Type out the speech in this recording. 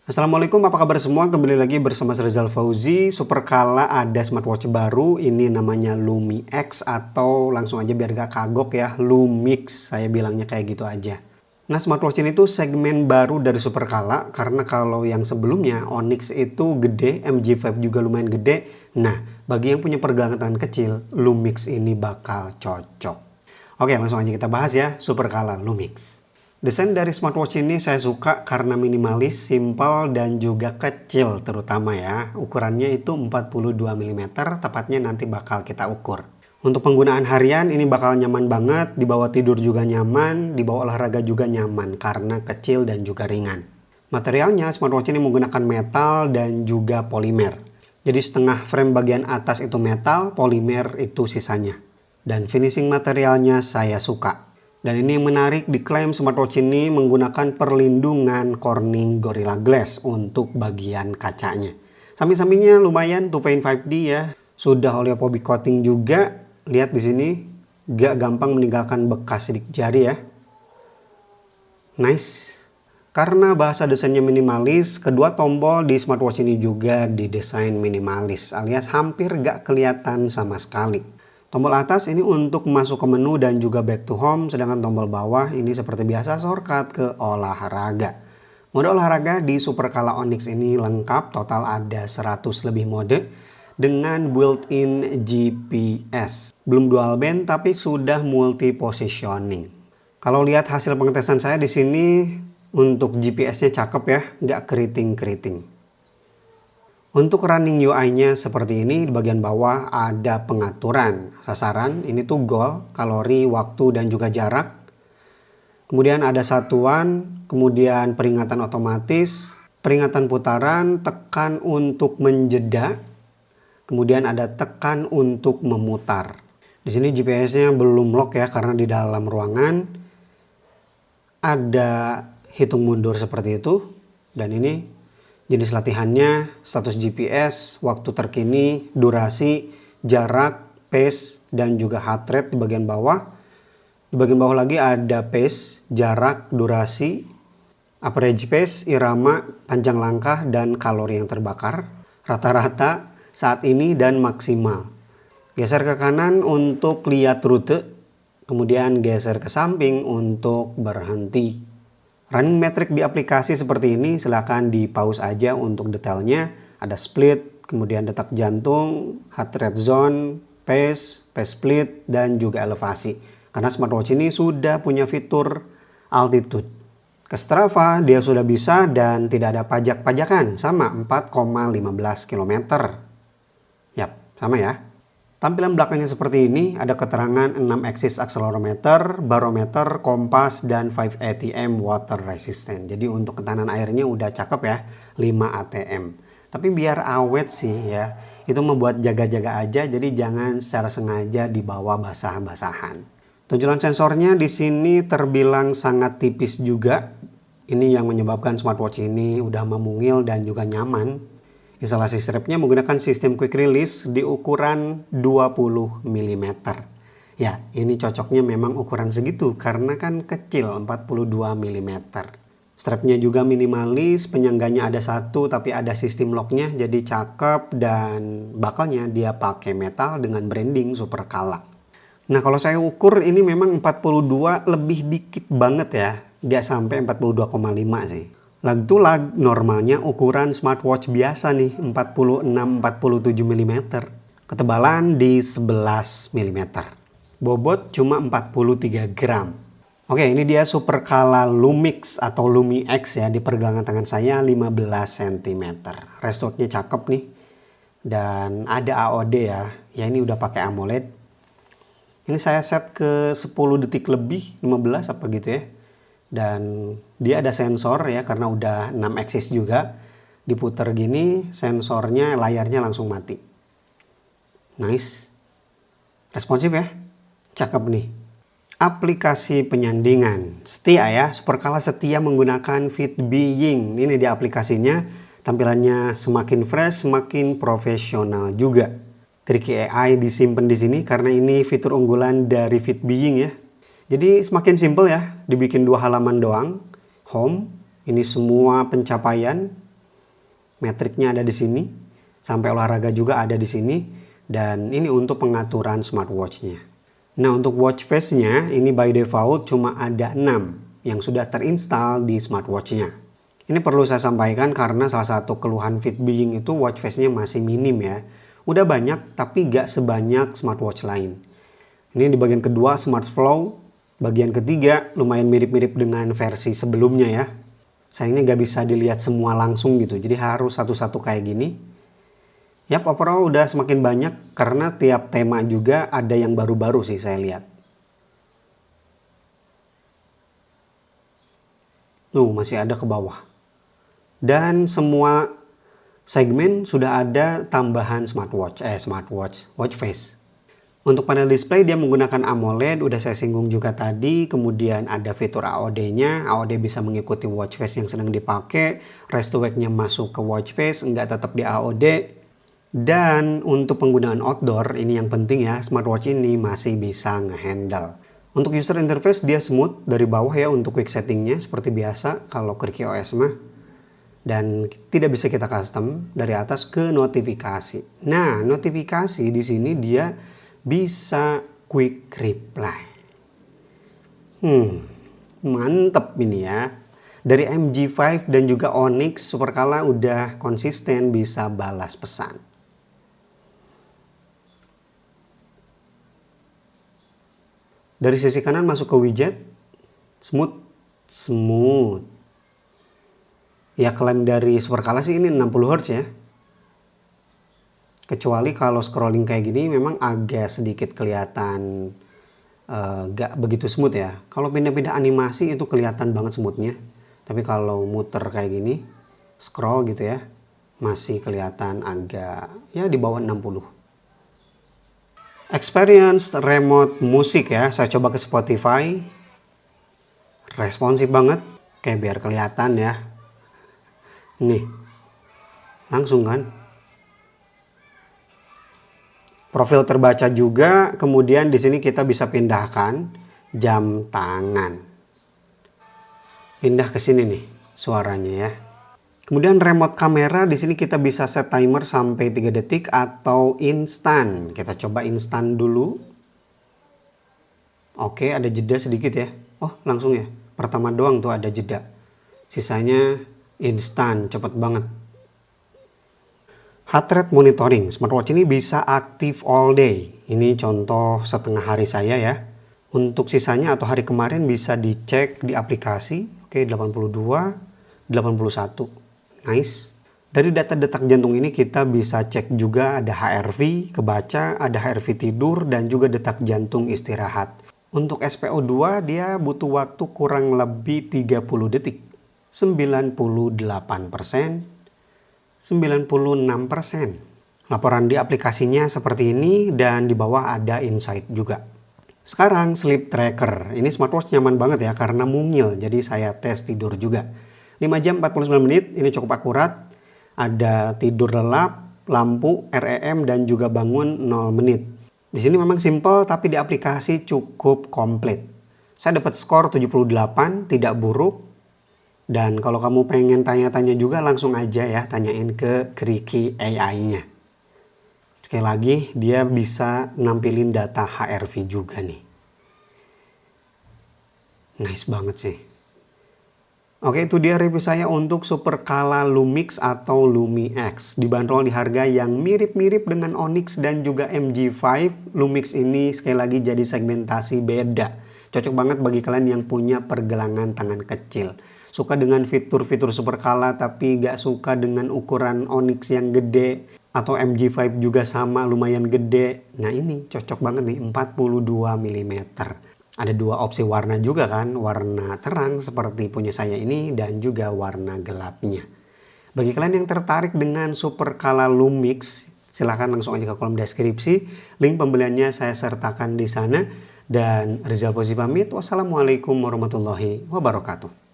Assalamualaikum, apa kabar semua? Kembali lagi bersama saya Rizal Fauzi. Superkala ada smartwatch baru, ini namanya Lumi X atau langsung aja biar gak kagok ya, Lumix. Saya bilangnya kayak gitu aja. Nah, smartwatch ini tuh segmen baru dari Superkala karena kalau yang sebelumnya Onyx itu gede, MG5 juga lumayan gede. Nah, bagi yang punya pergelangan tangan kecil, Lumix ini bakal cocok. Oke, langsung aja kita bahas ya, Superkala Lumix. Desain dari smartwatch ini saya suka karena minimalis, simpel, dan juga kecil terutama ya. Ukurannya itu 42 mm, tepatnya nanti bakal kita ukur. Untuk penggunaan harian ini bakal nyaman banget, dibawa tidur juga nyaman, dibawa olahraga juga nyaman karena kecil dan juga ringan. Materialnya smartwatch ini menggunakan metal dan juga polimer. Jadi setengah frame bagian atas itu metal, polimer itu sisanya. Dan finishing materialnya saya suka. Dan ini yang menarik, diklaim smartwatch ini menggunakan perlindungan Corning Gorilla Glass untuk bagian kacanya. Samping-sampingnya lumayan 2 in 5D ya. Sudah oleophobic coating juga. Lihat di sini, gak gampang meninggalkan bekas sidik jari ya. Nice. Karena bahasa desainnya minimalis, kedua tombol di smartwatch ini juga didesain minimalis alias hampir gak kelihatan sama sekali. Tombol atas ini untuk masuk ke menu dan juga back to home, sedangkan tombol bawah ini seperti biasa shortcut ke olahraga. Mode olahraga di Superkala Onyx ini lengkap, total ada 100 lebih mode dengan built-in GPS. Belum dual band tapi sudah multi positioning. Kalau lihat hasil pengetesan saya di sini untuk GPS-nya cakep ya, nggak keriting-keriting. Untuk running UI-nya seperti ini, di bagian bawah ada pengaturan sasaran, ini tuh goal, kalori, waktu, dan juga jarak. Kemudian ada satuan, kemudian peringatan otomatis, peringatan putaran, tekan untuk menjeda, kemudian ada tekan untuk memutar. Di sini GPS-nya belum lock ya, karena di dalam ruangan ada hitung mundur seperti itu, dan ini jenis latihannya, status GPS, waktu terkini, durasi, jarak, pace, dan juga heart rate di bagian bawah. Di bagian bawah lagi ada pace, jarak, durasi, average pace, irama, panjang langkah, dan kalori yang terbakar. Rata-rata saat ini dan maksimal. Geser ke kanan untuk lihat rute, kemudian geser ke samping untuk berhenti. Running metric di aplikasi seperti ini silahkan di pause aja untuk detailnya. Ada split, kemudian detak jantung, heart rate zone, pace, pace split, dan juga elevasi. Karena smartwatch ini sudah punya fitur altitude. Ke Strava dia sudah bisa dan tidak ada pajak-pajakan, sama 4,15 km. Yap, sama ya. Tampilan belakangnya seperti ini, ada keterangan 6 axis accelerometer, barometer, kompas, dan 5 ATM water resistant. Jadi untuk ketahanan airnya udah cakep ya, 5 ATM. Tapi biar awet sih ya, itu membuat jaga-jaga aja, jadi jangan secara sengaja dibawa basah-basahan. Tunjukan sensornya di sini terbilang sangat tipis juga. Ini yang menyebabkan smartwatch ini udah memungil dan juga nyaman. Instalasi strapnya menggunakan sistem quick release di ukuran 20 mm. Ya, ini cocoknya memang ukuran segitu karena kan kecil 42 mm. Strapnya juga minimalis, penyangganya ada satu tapi ada sistem locknya jadi cakep dan bakalnya dia pakai metal dengan branding Superkala. Nah, kalau saya ukur ini memang 42 lebih dikit banget ya, nggak sampai 42,5 sih. Lag to lag normalnya ukuran smartwatch biasa nih 46-47 mm. Ketebalan di 11 mm. Bobot cuma 43 gram. Oke, ini dia Superkala Lumix atau Lumi X ya, di pergelangan tangan saya 15 cm. Restocknya cakep nih. Dan ada AOD ya. Ya ini udah pakai AMOLED. Ini saya set ke 10 detik lebih, 15 apa gitu ya. Dan dia ada sensor ya karena udah 6 axis juga. Diputar gini sensornya, layarnya langsung mati. Nice. Responsif ya. Cakep nih. Aplikasi penyandingan. Setia ya. Superkala setia menggunakan Fitbeing. Ini di aplikasinya. Tampilannya semakin fresh, semakin profesional juga. Tricky AI disimpan di sini karena ini fitur unggulan dari Fitbeing ya. Jadi semakin simple ya, dibikin 2 halaman doang. Home, ini semua pencapaian. Metriknya ada di sini. Sampai olahraga juga ada di sini. Dan ini untuk pengaturan smartwatch-nya. Nah, untuk watch face-nya ini by default cuma ada 6 yang sudah terinstall di smartwatch-nya. Ini perlu saya sampaikan karena salah satu keluhan Fitbeing itu watch face-nya masih minim ya. Udah banyak tapi gak sebanyak smartwatch lain. Ini di bagian kedua Smart Flow. Bagian ketiga lumayan mirip-mirip dengan versi sebelumnya ya. Sayangnya gak bisa dilihat semua langsung gitu. Jadi harus satu-satu kayak gini. Yap, overall udah semakin banyak karena tiap tema juga ada yang baru-baru sih saya lihat. Masih ada ke bawah. Dan semua segmen sudah ada tambahan watch face. Untuk panel display dia menggunakan AMOLED, udah saya singgung juga tadi. Kemudian ada fitur AOD-nya, AOD bisa mengikuti watch face yang sedang dipakai. Raise to wake-nya masuk ke watch face, enggak tetap di AOD. Dan untuk penggunaan outdoor, ini yang penting ya, smartwatch ini masih bisa ngehandle. Untuk user interface dia smooth dari bawah ya untuk quick settingnya seperti biasa kalau Qwerty OS mah. Dan tidak bisa kita custom dari atas ke notifikasi. Nah, notifikasi di sini dia bisa quick reply. Mantep ini ya. Dari MG5 dan juga Onyx Supercala udah konsisten bisa balas pesan. Dari sisi kanan masuk ke widget, smooth. Ya klaim dari Supercala sih ini 60 Hz ya. Kecuali kalau scrolling kayak gini memang agak sedikit kelihatan gak begitu smooth ya. Kalau pindah-pindah animasi itu kelihatan banget smoothnya. Tapi kalau muter kayak gini, scroll gitu ya, masih kelihatan agak ya di bawah 60. Experience remote musik ya, saya coba ke Spotify. Responsif banget, kayak biar kelihatan ya. Nih, langsung kan. Profil terbaca juga, kemudian di sini kita bisa pindahkan jam tangan. Pindah ke sini nih suaranya ya. Kemudian remote kamera di sini kita bisa set timer sampai 3 detik atau instan. Kita coba instan dulu. Oke, ada jeda sedikit ya. Oh, langsung ya. Pertama doang tuh ada jeda. Sisanya instan, cepet banget. Heart rate monitoring, smartwatch ini bisa aktif all day. Ini contoh setengah hari saya ya. Untuk sisanya atau hari kemarin bisa dicek di aplikasi. Oke, 82, 81. Nice. Dari data detak jantung ini kita bisa cek juga ada HRV kebaca, ada HRV tidur, dan juga detak jantung istirahat. Untuk SpO2 dia butuh waktu kurang lebih 30 detik. 98%. 96%. Laporan di aplikasinya seperti ini dan di bawah ada insight juga. Sekarang sleep tracker. Ini smartwatch nyaman banget ya karena mungil. Jadi saya tes tidur juga. 5 jam 49 menit. Ini cukup akurat. Ada tidur lelap, lampu, REM dan juga bangun 0 menit. Di sini memang simple tapi di aplikasi cukup komplit. Saya dapat skor 78, tidak buruk. Dan kalau kamu pengen tanya-tanya juga langsung aja ya tanyain ke Qwerty AI-nya. Sekali lagi dia bisa nampilin data HRV juga nih. Nice banget sih. Oke, itu dia review saya untuk Supercala Lumix atau Lumi X. Dibanderol di harga yang mirip-mirip dengan Onyx dan juga MG5. Lumix ini sekali lagi jadi segmentasi beda. Cocok banget bagi kalian yang punya pergelangan tangan kecil. Suka dengan fitur-fitur Supercala tapi gak suka dengan ukuran Onyx yang gede. Atau MG5 juga sama lumayan gede. Nah ini cocok banget nih 42 mm. Ada dua opsi warna juga kan. Warna terang seperti punya saya ini dan juga warna gelapnya. Bagi kalian yang tertarik dengan Supercala Lumix, silahkan langsung aja ke kolom deskripsi. Link pembeliannya saya sertakan di sana. Dan Rizal Posy pamit. Wassalamualaikum warahmatullahi wabarakatuh.